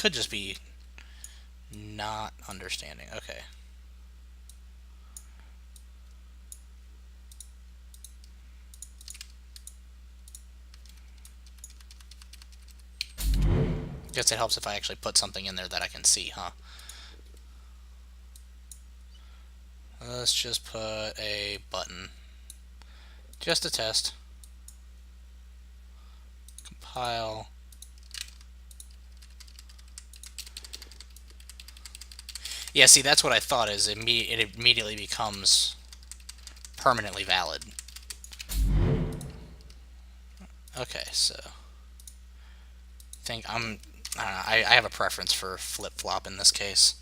could just be not understanding. Okay. Guess it helps if I actually put something in there that I can see, huh? Let's just put a button. Just a test. Compile. Yeah, see, that's what I thought is it immediately becomes permanently valid. Okay, so think I'm I have a preference for flip-flop in this case.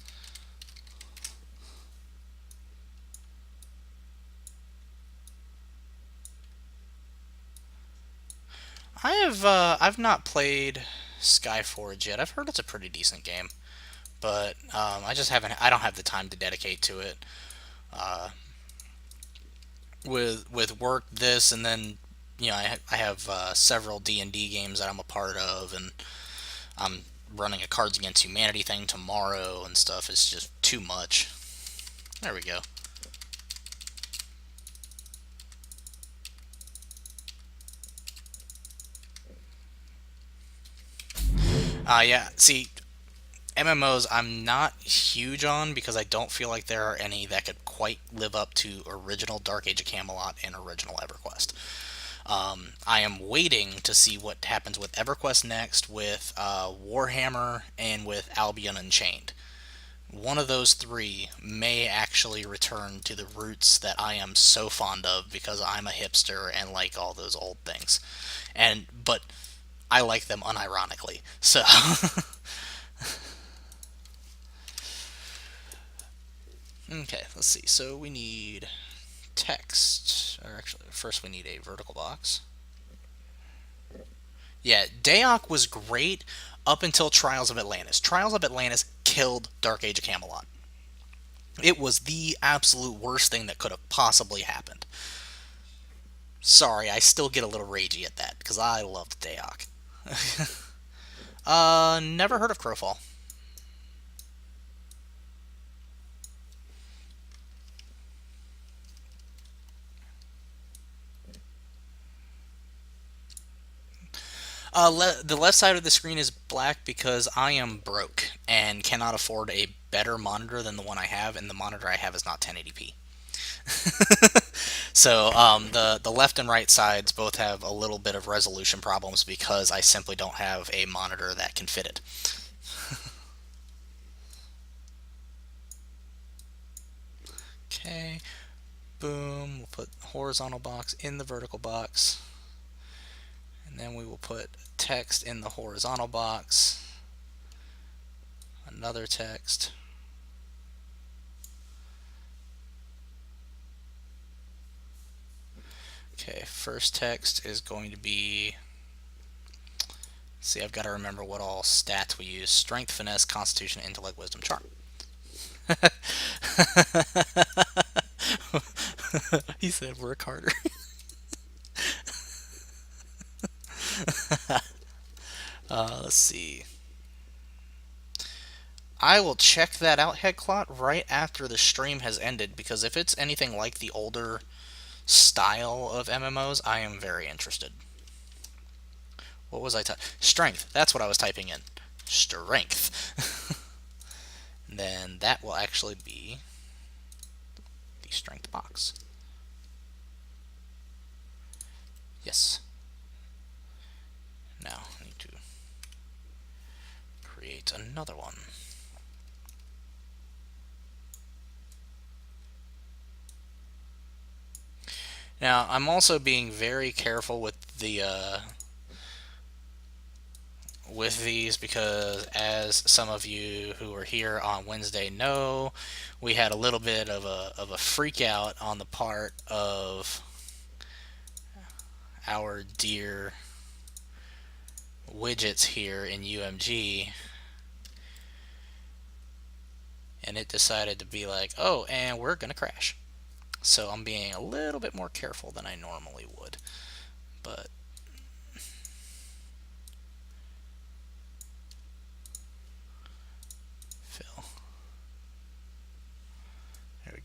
I've not played Skyforge yet. I've heard it's a pretty decent game, but I just haven't. I don't have the time to dedicate to it. Uh, with work, this, and then I have several D&D games that I'm a part of, and I'm running a Cards Against Humanity thing tomorrow and stuff. It's just too much. There we go. Yeah. See, MMOs I'm not huge on because I don't feel like there are any that could quite live up to original Dark Age of Camelot and original EverQuest. I am waiting to see what happens with EverQuest next, with Warhammer, and with Albion Unchained. One of those three may actually return to the roots that I am so fond of because I'm a hipster and like all those old things. But I like them unironically. So okay, let's see. So we need text, or actually, first we need a vertical box. Yeah, Daok was great up until Trials of Atlantis. Trials of Atlantis killed Dark Age of Camelot. It was the absolute worst thing that could have possibly happened. Sorry, I still get a little ragey at that because I loved Daok. Never heard of Crowfall. The left side of the screen is black because I am broke and cannot afford a better monitor than the one I have, and the monitor I have is not 1080p. So the left and right sides both have a little bit of resolution problems because I simply don't have a monitor that can fit it. Okay, boom. We'll put horizontal box in the vertical box, and then we will put text in the horizontal box. Another text. Okay, first text is going to be. See, I've got to remember what all stats we use: strength, finesse, constitution, intellect, wisdom, charm. He said work harder. Let's see. I will check that out, Headclot, right after the stream has ended, because if it's anything like the older style of MMOs, I am very interested. What was I typing? Strength. That's what I was typing in. Strength. Then that will actually be the strength box. Yes. Now I need to create another one. Now I'm also being very careful with these because, as some of you who were here on Wednesday know, we had a little bit of a freak out on the part of our dear Widgets here in UMG, and it decided to be like, oh, and we're gonna crash. So I'm being a little bit more careful than I normally would. But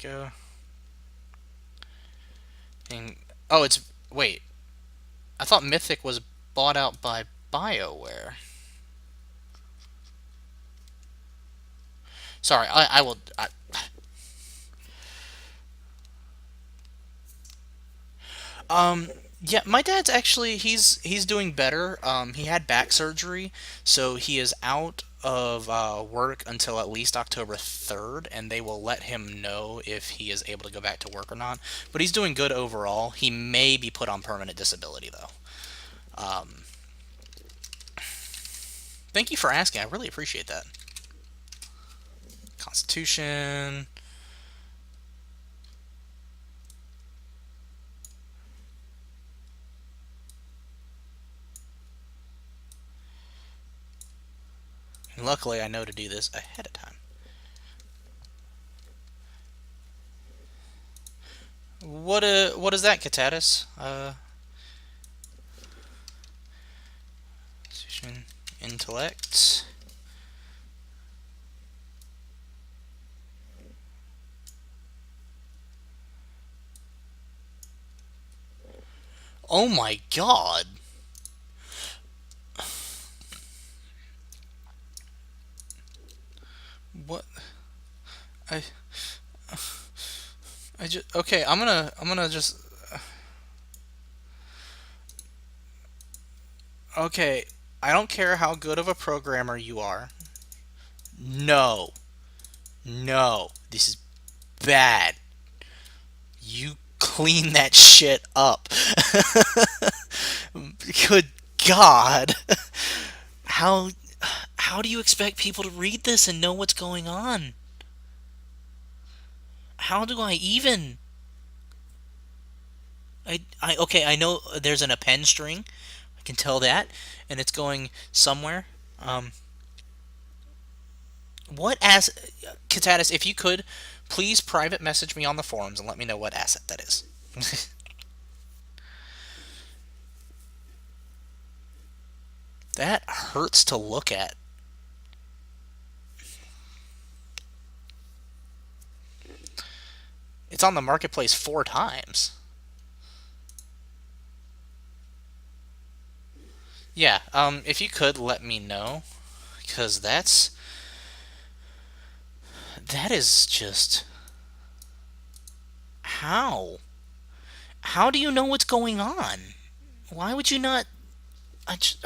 we go. And, oh, it's wait. I thought Mythic was bought out by BioWare. Sorry, I will. Um, yeah, my dad's actually he's doing better. He had back surgery, so he is out of work until at least October 3rd, and they will let him know if he is able to go back to work or not. But he's doing good overall. He may be put on permanent disability though. Um, Thank you for asking. I really appreciate that. Constitution. And luckily, I know to do this ahead of time. What is that, Catatus? Intellect. Oh my god. What? I I just okay. I'm gonna just okay. I don't care how good of a programmer you are. No, no, this is bad. You clean that shit up. Good God. How how do you expect people to read this and know what's going on? How do I even? Okay, I know there's an append string. I can tell that, and it's going somewhere. Um, what as Katatis, if you could, please private message me on the forums and let me know what asset that is. That hurts to look at. It's on the marketplace 4 times. Yeah, if you could let me know, because that is just how? How do you know what's going on? Why would you not? I just,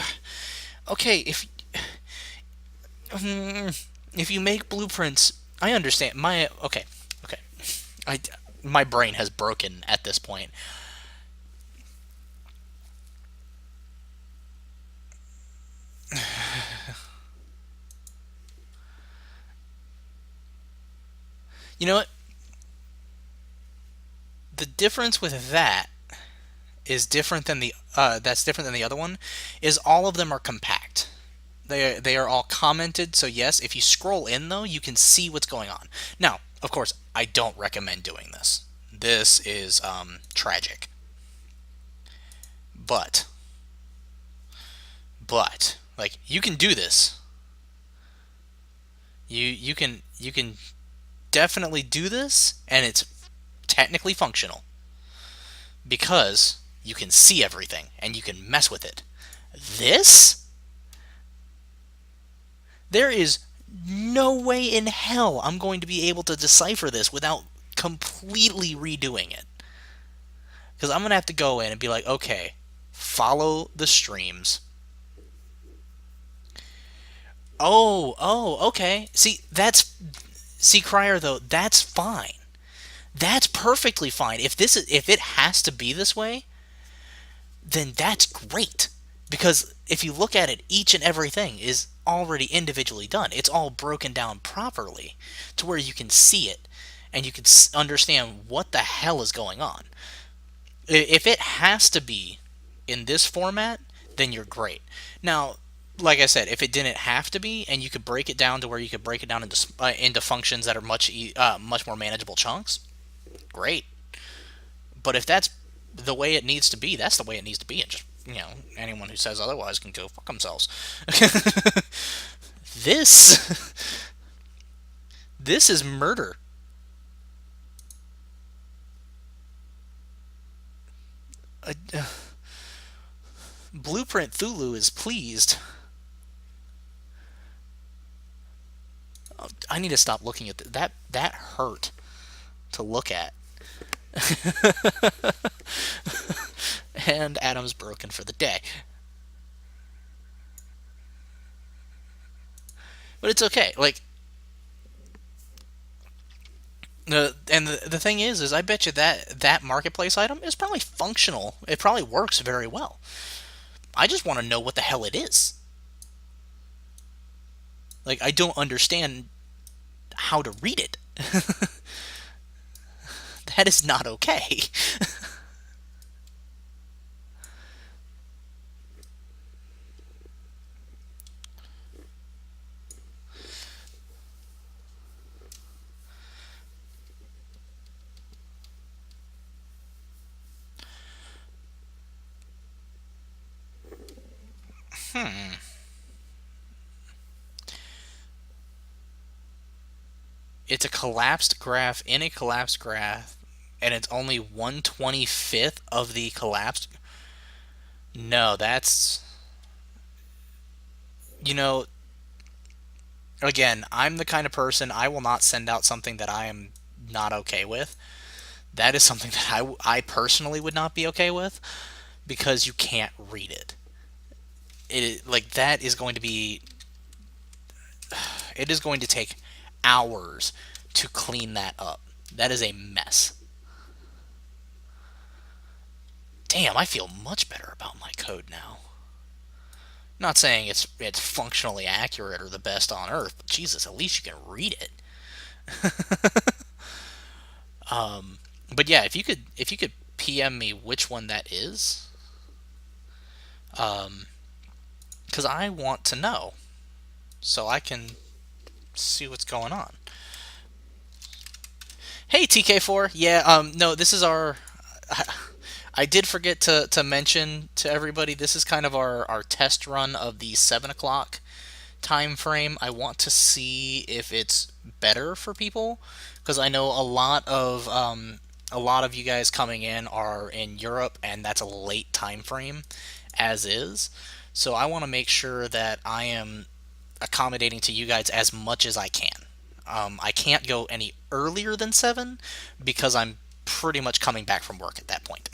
okay, if you make blueprints, I understand. Okay. I my brain has broken at this point. You know what? The difference with that is different than the that's different than the other one. Is all of them are compact. They are all commented. So yes, if you scroll in though, you can see what's going on. Now, of course, I don't recommend doing this. This is tragic. But like you can do this. You can definitely do this, and it's technically functional because you can see everything and you can mess with it. This, there is no way in hell I'm going to be able to decipher this without completely redoing it. Because I'm going to have to go in and be like, okay, follow the streams. Okay. See, Crier, though, that's fine. That's perfectly fine. If it has to be this way, then that's great. Because if you look at it, each and everything is already individually done. It's all broken down properly to where you can see it and you can understand what the hell is going on. If it has to be in this format, then you're great. Now, like I said, if it didn't have to be, and you could break it down to where you could break it down into functions that are much more manageable chunks, great. But if that's the way it needs to be, that's the way it needs to be, and just anyone who says otherwise can go fuck themselves. this this is murder. Blueprint Thulu is pleased. I need to stop looking at that. That hurt to look at. And Adam's broken for the day. But it's okay. Like, the thing is I bet you that marketplace item is probably functional. It probably works very well. I just want to know what the hell it is. Like, I don't understand how to read it. That is not okay. Hmm. It's a collapsed graph in a collapsed graph, and it's only 1/25th of the collapsed. No, that's. You know, again, I'm the kind of person I will not send out something that I am not okay with. That is something that I personally would not be okay with because you can't read it. Like, that is going to be. It is going to take hours to clean that up. That is a mess. Damn, I feel much better about my code now. Not saying it's functionally accurate or the best on earth, but Jesus, at least you can read it. But yeah, if you could PM me which one that is, because I want to know so I can see what's going on. Hey TK4, yeah, no, this is our. I did forget to mention to everybody this is kind of our test run of the 7 o'clock time frame. I want to see if it's better for people because I know a lot of you guys coming in are in Europe and that's a late time frame as is. So I want to make sure that I am accommodating to you guys as much as I can. I can't go any earlier than 7 because I'm pretty much coming back from work at that point.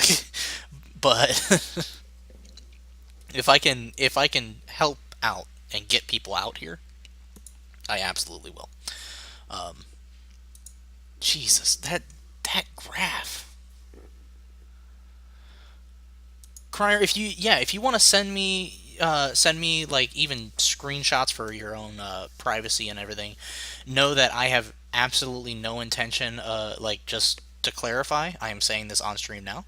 But if I can help out and get people out here, I absolutely will. Um, Jesus, that graph, Crier. If you want to send me like even screenshots for your own privacy and everything, know that I have absolutely no intention. Like, just to clarify, I am saying this on stream now.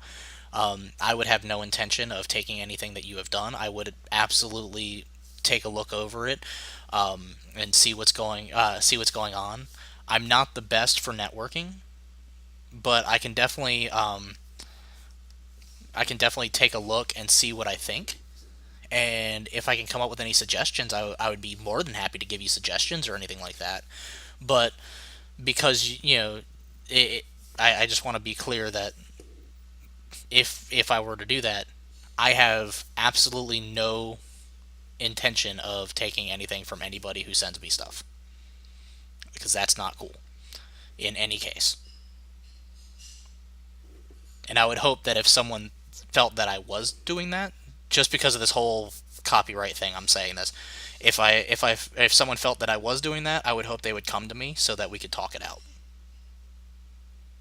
I would have no intention of taking anything that you have done. I would absolutely take a look over it, and see what's going on. I'm not the best for networking, but I can definitely take a look and see what I think. And if I can come up with any suggestions, I would be more than happy to give you suggestions or anything like that. But because it, I just want to be clear that if I were to do that, I have absolutely no intention of taking anything from anybody who sends me stuff because that's not cool in any case. And I would hope that if someone felt that I was doing that, just because of this whole copyright thing, I'm saying this. If someone felt that I was doing that, I would hope they would come to me so that we could talk it out.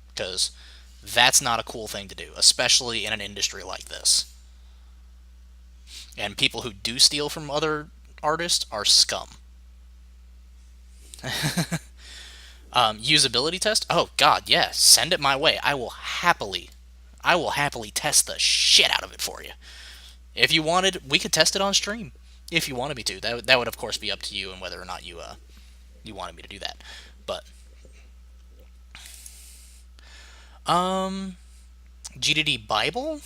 Because that's not a cool thing to do, especially in an industry like this. And people who do steal from other artists are scum. Usability test? Oh God, yeah. Send it my way. I will happily test the shit out of it for you. If you wanted, we could test it on stream. If you wanted me to, that would of course be up to you and whether or not you wanted me to do that. But GDD Bible?